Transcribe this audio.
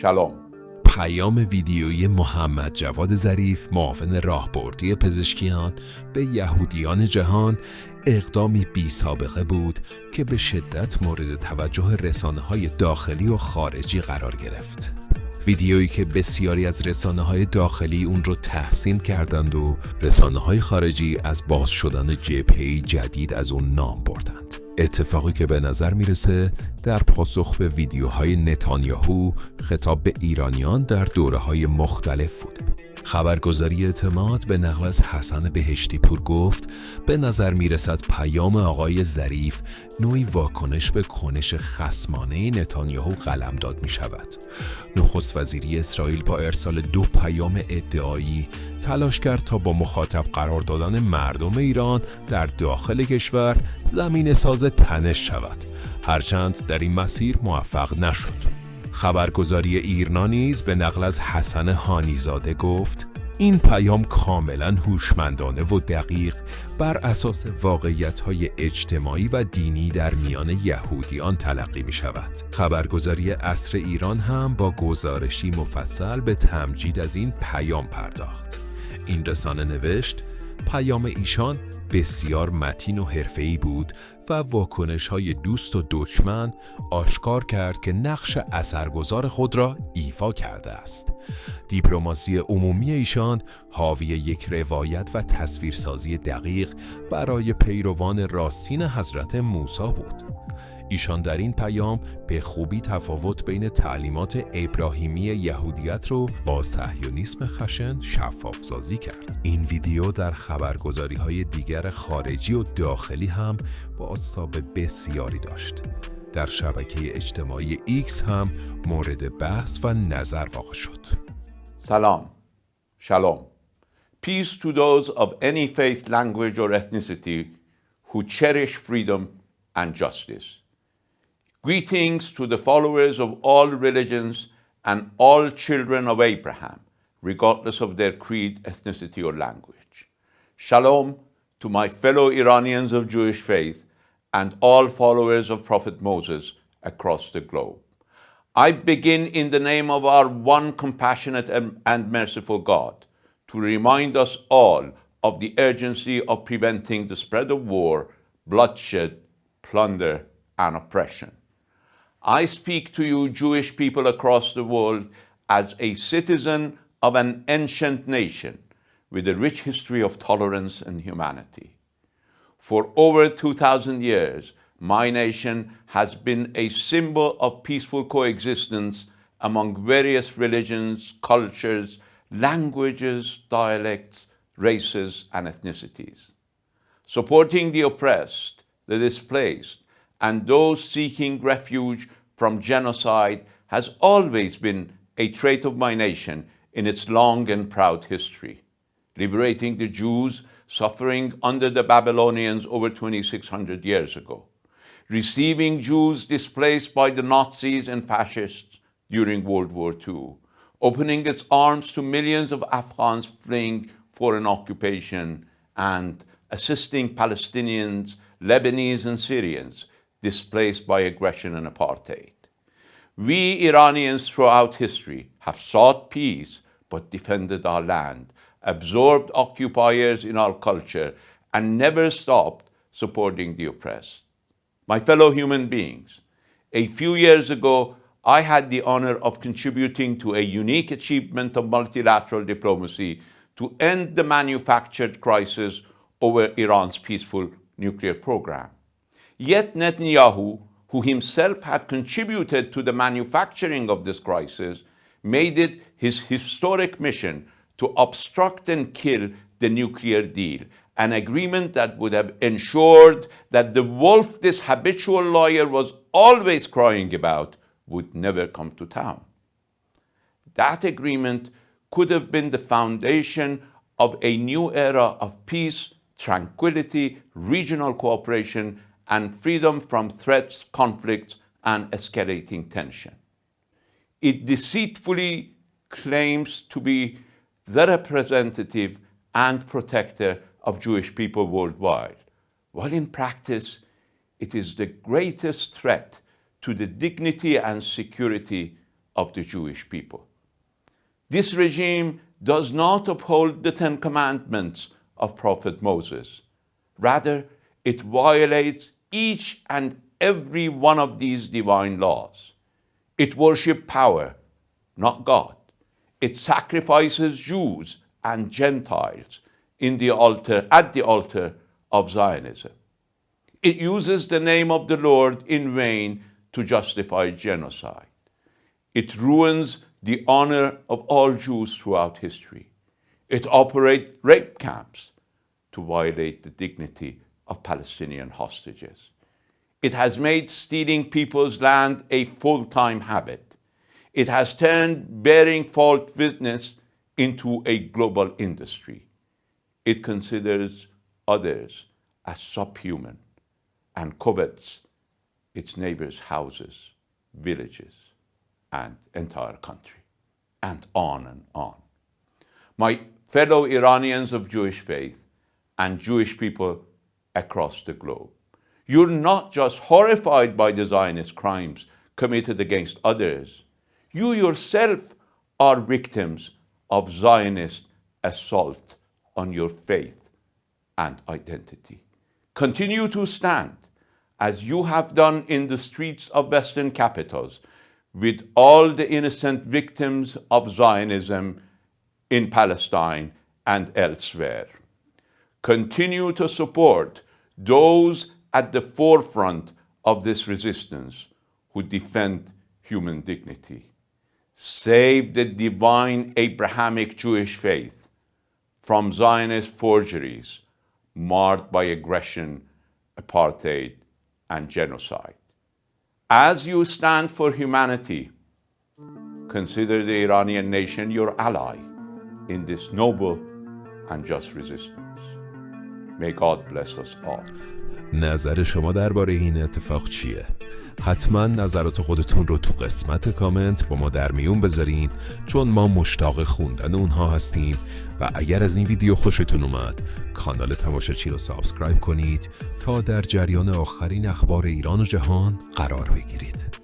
شالوم. پیام ویدیویی محمد جواد ظریف، معاون راهبردی پزشکیان به یهودیان جهان، اقدامی بی سابقه بود که به شدت مورد توجه رسانه‌های داخلی و خارجی قرار گرفت. ویدیویی که بسیاری از رسانه‌های داخلی اون رو تحسین کردند و رسانه‌های خارجی از باز شدن جبهه‌ای جدید از اون نام بردند. اتفاقی که به نظر میرسه در پاسخ به ویدیوهای نتانیاهو خطاب به ایرانیان در دوره‌های مختلف بود. خبرگزاری اعتماد به نقل از حسن بهشتی پور گفت به نظر میرسد پیام آقای ظریف نوعی واکنش به کنش خصمانه نتانیاهو قلمداد می شود. نخست وزیری اسراییل با ارسال 2 پیام ادعایی تلاش کرد تا با مخاطب قرار دادن مردم ایران در داخل کشور زمین ساز تنش شود، هرچند در این مسیر موفق نشد. خبرگزاری ایران نیز به نقل از حسن هانیزاده گفت این پیام کاملا هوشمندانه و دقیق بر اساس واقعیت‌های اجتماعی و دینی در میان یهودیان تلقی می شود. خبرگزاری عصر ایران هم با گزارشی مفصل به تمجید از این پیام پرداخت. این رسانه نوشت پیام ایشان بسیار متین و حرفه‌ای بود و واکنش‌های دوست و دشمن آشکار کرد که نقش اثرگذار خود را ایفا کرده است. دیپلماسی عمومی ایشان حاوی یک روایت و تصویرسازی دقیق برای پیروان راستین حضرت موسی بود. ایشان در این پیام به خوبی تفاوت بین تعلیمات ابراهیمی یهودیت رو با صهیونیسم خشن شفاف‌سازی کرد. این ویدیو در خبرگزاری‌های دیگر خارجی و داخلی هم بازتاب بسیاری داشت. در شبکه اجتماعی ایکس هم مورد بحث و نظر واقع شد. سلام. شالوم. Peace to those of any faith, language or ethnicity who cherish freedom and justice. Greetings to the followers of all religions and all children of Abraham, regardless of their creed, ethnicity, or language. Shalom to my fellow Iranians of Jewish faith and all followers of Prophet Moses across the globe. I begin in the name of our one compassionate and merciful God to remind us all of the urgency of preventing the spread of war, bloodshed, plunder, and oppression. I speak to you Jewish people across the world as a citizen of an ancient nation with a rich history of tolerance and humanity. For over 2,000 years, my nation has been a symbol of peaceful coexistence among various religions, cultures, languages, dialects, races, and ethnicities. Supporting the oppressed, the displaced, and those seeking refuge from genocide has always been a trait of my nation in its long and proud history. Liberating the Jews suffering under the Babylonians over 2,600 years ago. Receiving Jews displaced by the Nazis and fascists during World War II. Opening its arms to millions of Afghans fleeing foreign occupation and assisting Palestinians, Lebanese, and Syrians displaced by aggression and apartheid. We Iranians throughout history have sought peace but defended our land, absorbed occupiers in our culture, and never stopped supporting the oppressed. My fellow human beings, a few years ago, I had the honor of contributing to a unique achievement of multilateral diplomacy to end the manufactured crisis over Iran's peaceful nuclear program. Yet Netanyahu, who himself had contributed to the manufacturing of this crisis, made it his historic mission to obstruct and kill the nuclear deal, an agreement that would have ensured that the wolf this habitual liar was always crying about would never come to town. That agreement could have been the foundation of a new era of peace, tranquility, regional cooperation, and freedom from threats, conflicts, and escalating tension. It deceitfully claims to be the representative and protector of Jewish people worldwide, while in practice, it is the greatest threat to the dignity and security of the Jewish people. This regime does not uphold the Ten Commandments of Prophet Moses. Rather, it violates each and every one of these divine laws. It worships power, not God. It sacrifices Jews and Gentiles at the altar of Zionism. It uses the name of the Lord in vain to justify genocide. It ruins the honor of all Jews throughout history. It operates rape camps to violate the dignity of Palestinian hostages. It has made stealing people's land a full-time habit. It has turned bearing false witness into a global industry. It considers others as subhuman and covets its neighbors' houses, villages, and entire country, and on and on. My fellow Iranians of Jewish faith and Jewish people across the globe, you're not just horrified by the Zionist crimes committed against others, you yourself are victims of Zionist assault on your faith and identity. Continue to stand, as you have done in the streets of Western capitals, with all the innocent victims of Zionism in Palestine and elsewhere. Continue to support those at the forefront of this resistance who defend human dignity. Save the divine Abrahamic Jewish faith from Zionist forgeries marred by aggression, apartheid, and genocide. As you stand for humanity, consider the Iranian nation your ally in this noble and just resistance. May God bless us all. نظر شما درباره این اتفاق چیه؟ حتما نظرات خودتون رو تو قسمت کامنت با ما در میون بذارین، چون ما مشتاق خوندن اونها هستیم. و اگر از این ویدیو خوشتون اومد، کانال تماشاچی رو سابسکرایب کنید تا در جریان آخرین اخبار ایران و جهان قرار بگیرید.